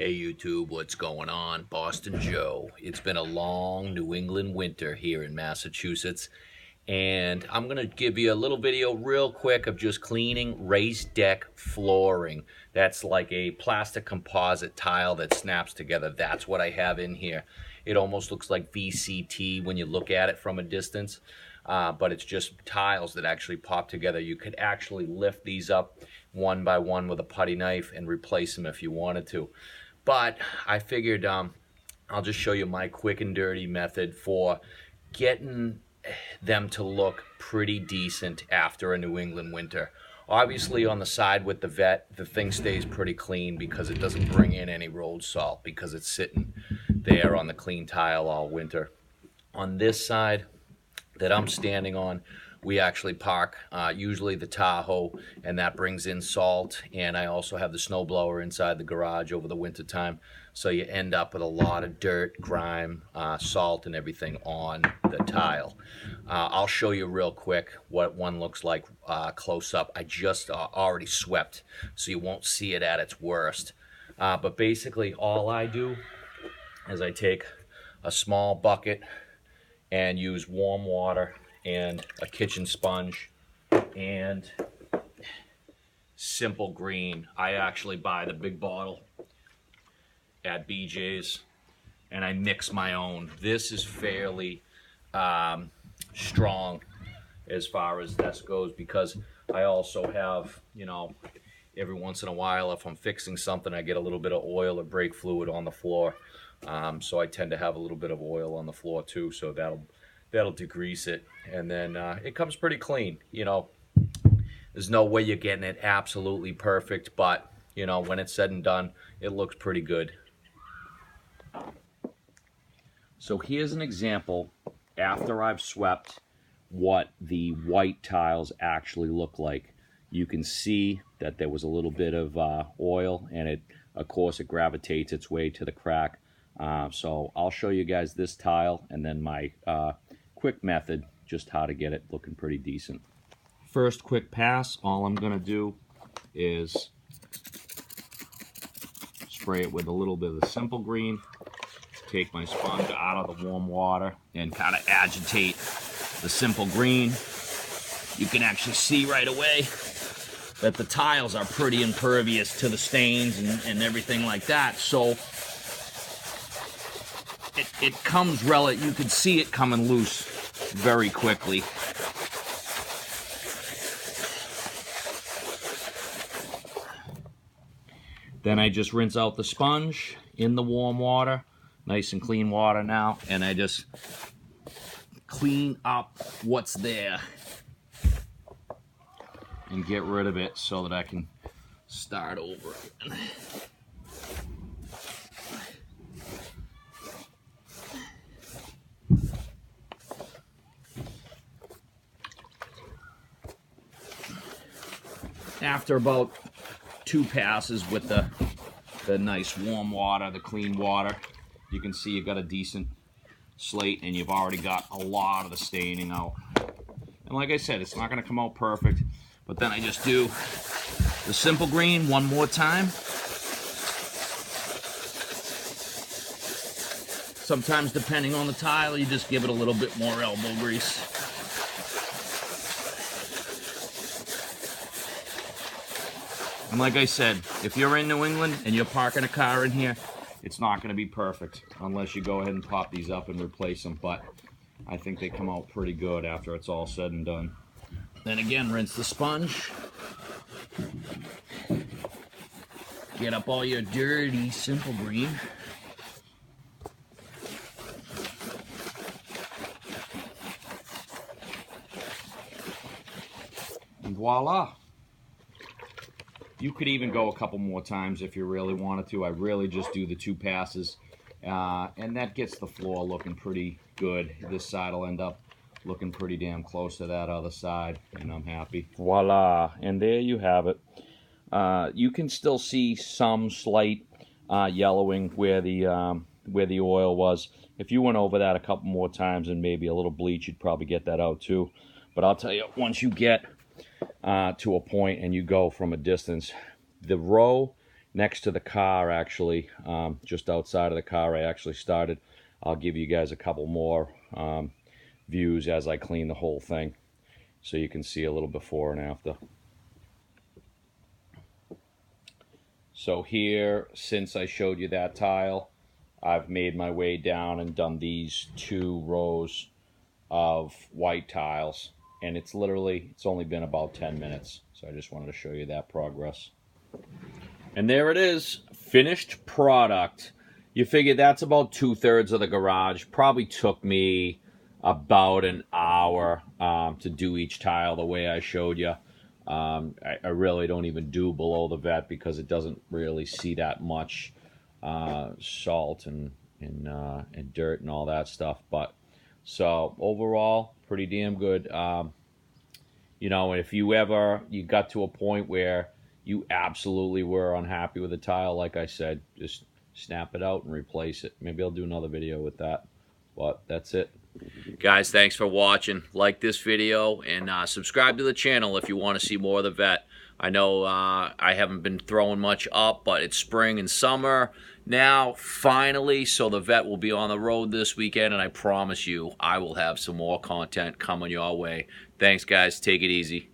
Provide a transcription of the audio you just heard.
Hey YouTube, what's going on? Boston Joe. It's been a long New England winter here in Massachusetts, and I'm going to give you a little video real quick of just cleaning raised deck flooring. That's like a plastic composite tile that snaps together. That's what I have in here. It almost looks like VCT when you look at it from a distance, but it's just tiles that actually pop together. You could actually lift these up one by one with a putty knife and replace them if you wanted to. But I figured I'll just show you my quick and dirty method for getting them to look pretty decent after a New England winter. Obviously on the side with the vet, the thing stays pretty clean because it doesn't bring in any road salt because it's sitting there on the clean tile all winter. On this side that I'm standing on, we actually park usually the Tahoe, and that brings in salt, and I also have the snowblower inside the garage over the winter time, so you end up with a lot of dirt, grime, salt and everything on the tile. I'll show you real quick what one looks like close up. I just already swept, so you won't see it at its worst, but basically all I do is I take a small bucket and use warm water and a kitchen sponge and Simple Green. I actually buy the big bottle at BJ's and I mix my own. This is fairly strong as far as this goes because I also have, you know, every once in a while if I'm fixing something I get a little bit of oil or brake fluid on the floor. So I tend to have a little bit of oil on the floor too, so that'll degrease it, and then it comes pretty clean. You know, there's no way you're getting it absolutely perfect, but you know, when it's said and done, it looks pretty good. So here's an example after I've swept what the white tiles actually look like. You can see that there was a little bit of oil, and it, of course, it gravitates its way to the crack. So I'll show you guys this tile and then my quick method, just how to get it looking pretty decent. First quick pass, all I'm going to do is spray it with a little bit of the Simple Green, take my sponge out of the warm water and kind of agitate the Simple Green. You can actually see right away that the tiles are pretty impervious to the stains and everything like that, so it comes you can see it coming loose very quickly. Then I just rinse out the sponge in the warm water, nice and clean water now, and I just clean up what's there and get rid of it so that I can start over again. After about 2 passes with the nice warm water, the clean water, you can see you've got a decent slate and you've already got a lot of the staining out. And like I said, it's not going to come out perfect, but then I just do the Simple Green one more time. Sometimes, depending on the tile, you just give it a little bit more elbow grease. And like I said, if you're in New England and you're parking a car in here, it's not going to be perfect unless you go ahead and pop these up and replace them. But I think they come out pretty good after it's all said and done. Then again, rinse the sponge. Get up all your dirty Simple Green. And voila. You could even go a couple more times if you really wanted to. I really just do the 2 passes, and that gets the floor looking pretty good. This side will end up looking pretty damn close to that other side, and I'm happy. Voila, and there you have it. You can still see some slight yellowing where the oil was. If you went over that a couple more times and maybe a little bleach, you'd probably get that out too. But I'll tell you, once you get to a point and you go from a distance, the row next to the car, actually, just outside of the car I actually started. I'll give you guys a couple more views as I clean the whole thing, so you can see a little before and after. So here, since I showed you that tile, I've made my way down and done these 2 rows of white tiles, and it's only been about 10 minutes. So I just wanted to show you that progress. And there it is, finished product. You figure that's about 2/3 of the garage. Probably took me about an hour to do each tile the way I showed you. I really don't even do below the vet because it doesn't really see that much salt and dirt and all that stuff. But so overall, pretty damn good. You know, if you got to a point where you absolutely were unhappy with the tile, like I said, just snap it out and replace it. Maybe I'll do another video with that. But that's it. Guys, thanks for watching. Like this video and subscribe to the channel if you want to see more of the vet. I know I haven't been throwing much up, but it's spring and summer now, finally, so the vet will be on the road this weekend, and I promise you I will have some more content coming your way. Thanks, guys. Take it easy.